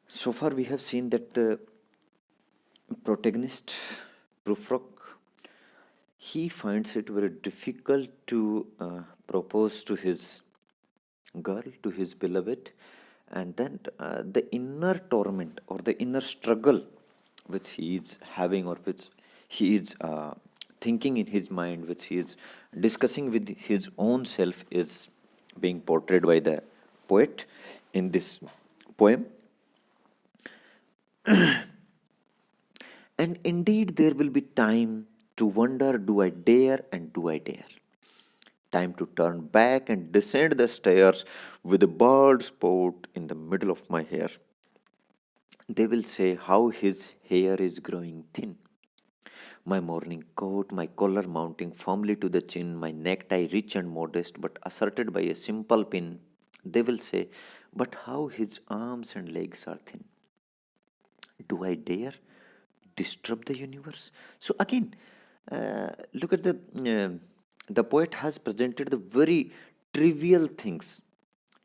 So far we have seen that the protagonist, Prufrock, he finds it very difficult to propose to his girl, to his beloved, and then the inner torment or the inner struggle which he is having, or which he is thinking in his mind, which he is discussing with his own self, is being portrayed by the poet in this poem. And indeed, there will be time to wonder, do I dare and do I dare? Time to turn back and descend the stairs with a bald spot in the middle of my hair. They will say how his hair is growing thin. My morning coat, my collar mounting firmly to the chin, my necktie rich and modest but asserted by a simple pin. They will say, but how his arms and legs are thin. Do I dare disturb the universe? So again, look at the poet has presented the very trivial things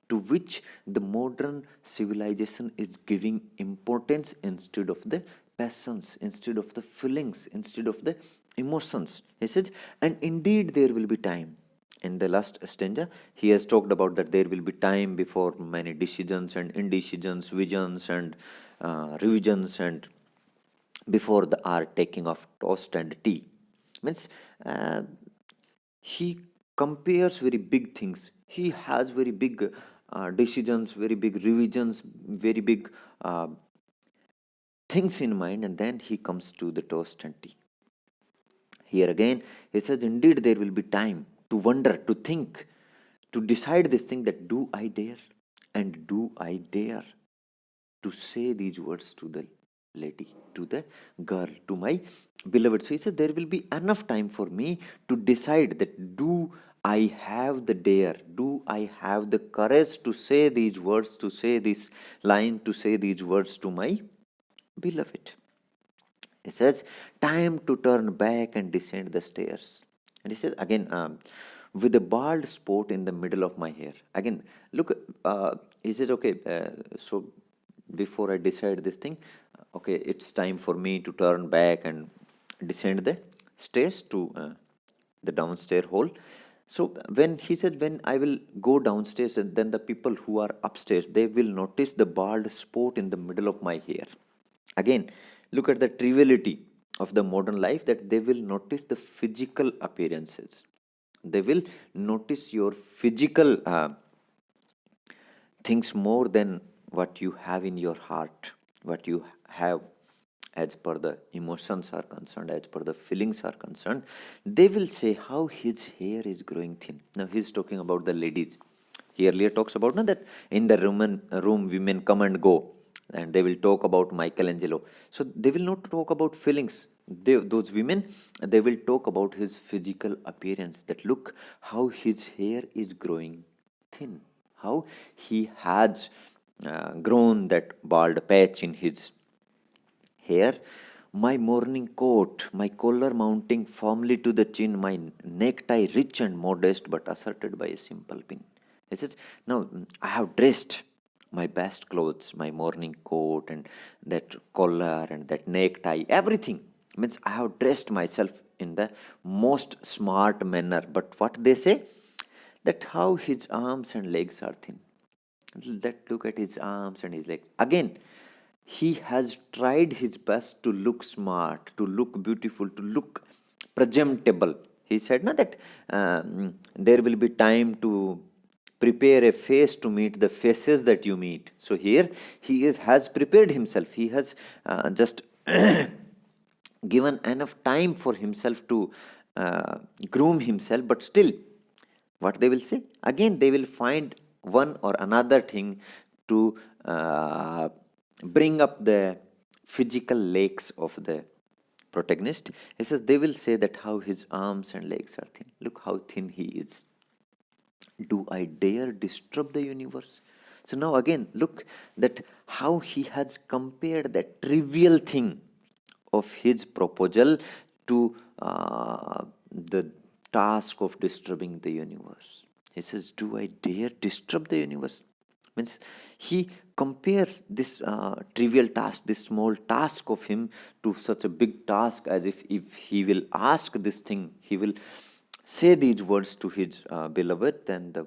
to which the modern civilization is giving importance instead of the passions, instead of the feelings, instead of the emotions. He says, and indeed there will be time. In the last stanza, he has talked about that there will be time before many decisions and indecisions, visions and revisions, and before the art taking of toast and tea. Means uh, he compares very big things. He has very big decisions, very big revisions, very big things in mind, and then he comes to the toast and tea. Here again, he says, indeed, there will be time to wonder, to think, to decide this thing, that do I dare and do I dare to say these words to the lady, to the girl, to my beloved. So he says, there will be enough time for me to decide that do I have the dare, do I have the courage to say these words, to say this line, to say these words to my beloved. He says, time to turn back and descend the stairs. And he says again, with a bald spot in the middle of my hair. Again, look, he says, okay, so before I decide this thing, okay, it's time for me to turn back and descend the stairs to the downstairs hall. So when he said, when I will go downstairs, and then the people who are upstairs, they will notice the bald spot in the middle of my hair. Again, look at the triviality of the modern life, that they will notice the physical appearances. They will notice your physical things more than what you have in your heart, what you have as per the emotions are concerned, as per the feelings are concerned. They will say how his hair is growing thin. Now he's talking about the ladies. He earlier talks about that in the room women come and go, and they will talk about Michelangelo. So they will not talk about feelings. Those women, they will talk about his physical appearance, that look how his hair is growing thin, how he has grown that bald patch in his hair. My morning coat, my collar mounting firmly to the chin, my necktie rich and modest but asserted by a simple pin. He says, now I have dressed my best clothes, my morning coat and that collar and that necktie, everything. Means I have dressed myself in the most smart manner. But what they say, that how his arms and legs are thin. That look at his arms and his legs. Again, he has tried his best to look smart, to look beautiful, to look presentable. He said no, that there will be time to prepare a face to meet the faces that you meet. So here he has prepared himself. He has just given enough time for himself to groom himself, but still, what they will say? Again, they will find one or another thing to bring up the physical legs of the protagonist. He says they will say that how his arms and legs are thin. Look how thin he is. Do I dare disturb the universe? So now again, look that how he has compared that trivial thing of his proposal to the task of disturbing the universe. He says, do I dare disturb the universe? Means he compares this trivial task, this small task of him, to such a big task, as if he will ask this thing, he will say these words to his beloved, then the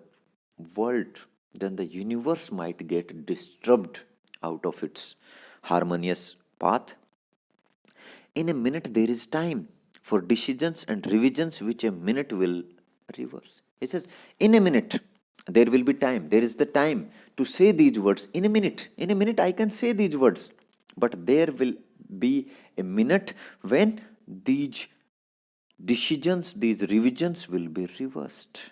world, then the universe might get disturbed out of its harmonious path. In a minute, there is time for decisions and revisions which a minute will reverse. He says, in a minute, there will be time. There is the time to say these words. In a minute, I can say these words. But there will be a minute when these decisions, these revisions will be reversed.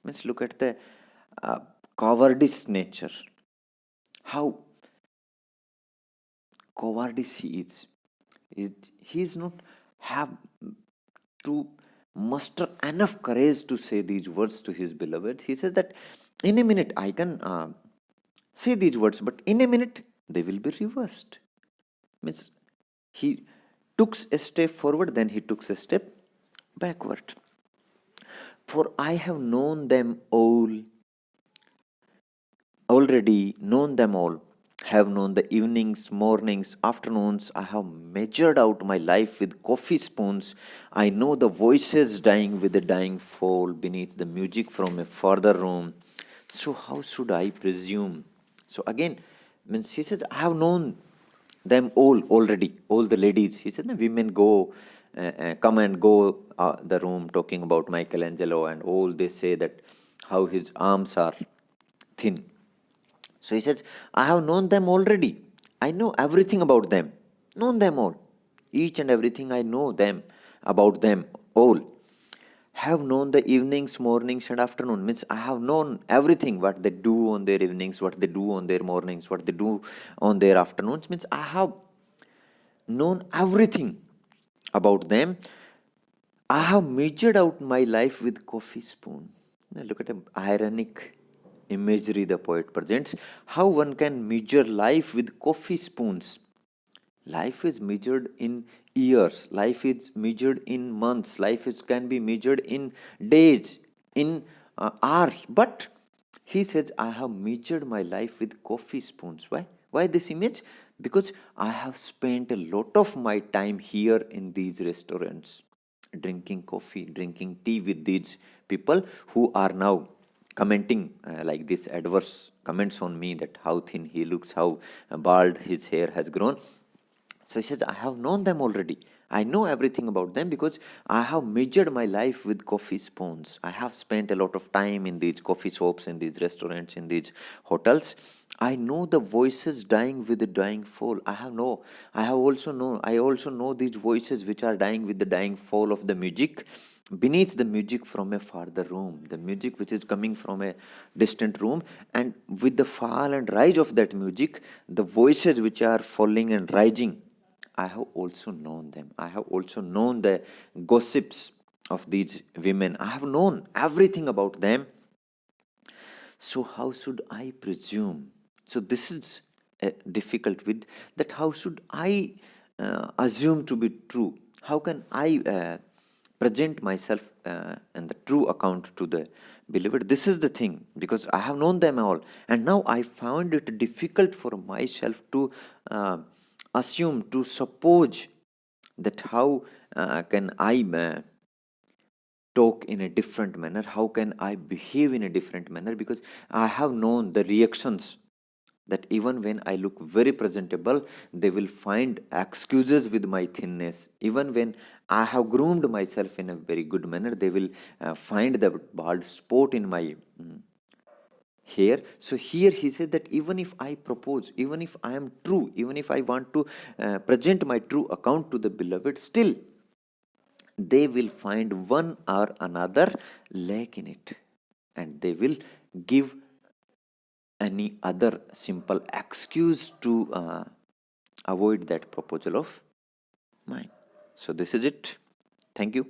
Let's look at the cowardice nature. How cowardice he is. He is not have to muster enough courage to say these words to his beloved. He says that in a minute I can say these words, but in a minute they will be reversed. Means he took a step forward, then he took a step backward. For I have known them all, already known them all, have known the evenings, mornings, afternoons. I have measured out my life with coffee spoons. I know the voices dying with the dying fall beneath the music from a further room. So how should I presume? So again, means he says, I have known them all already, all the ladies. He said, the women go, come and go the room talking about Michelangelo, and all they say that how his arms are thin. So he says, I have known them already. I know everything about them. Known them all. Each and everything I know them, about them all. Have known the evenings, mornings and afternoon. Means I have known everything, what they do on their evenings, what they do on their mornings, what they do on their afternoons. Means I have known everything about them. I have measured out my life with coffee spoon. Now look at the ironic imagery the poet presents. How one can measure life with coffee spoons. Life is measured in years. Life is measured in months. Can be measured in days, in hours. But he says, I have measured my life with coffee spoons. Why? Why this image? Because I have spent a lot of my time here in these restaurants, drinking coffee, drinking tea with these people who are now commenting like this adverse comments on me, that how thin he looks, how bald his hair has grown. So he says, I have known them already. I know everything about them because I have measured my life with coffee spoons. I have spent a lot of time in these coffee shops, in these restaurants, in these hotels. I know the voices dying with the dying fall. I also know these voices which are dying with the dying fall of the music, beneath the music from a farther room, the music which is coming from a distant room, and with the fall and rise of that music, the voices which are falling and rising, I have also known them. I have also known the gossips of these women. I have known everything about them. So how should I presume? So this is difficult with that. How should I assume to be true? How can I present myself and the true account to the beloved? This is the thing, because I have known them all, and now I found it difficult for myself to assume, to suppose that how can I talk in a different manner, how can I behave in a different manner, because I have known the reactions, that even when I look very presentable, they will find excuses with my thinness. Even when I have groomed myself in a very good manner, they will find the bald spot in my hair. So here he said that even if I propose, even if I am true, even if I want to present my true account to the beloved, still they will find one or another lack in it, and they will give any other simple excuse to avoid that proposal of mine. So this is it. Thank you.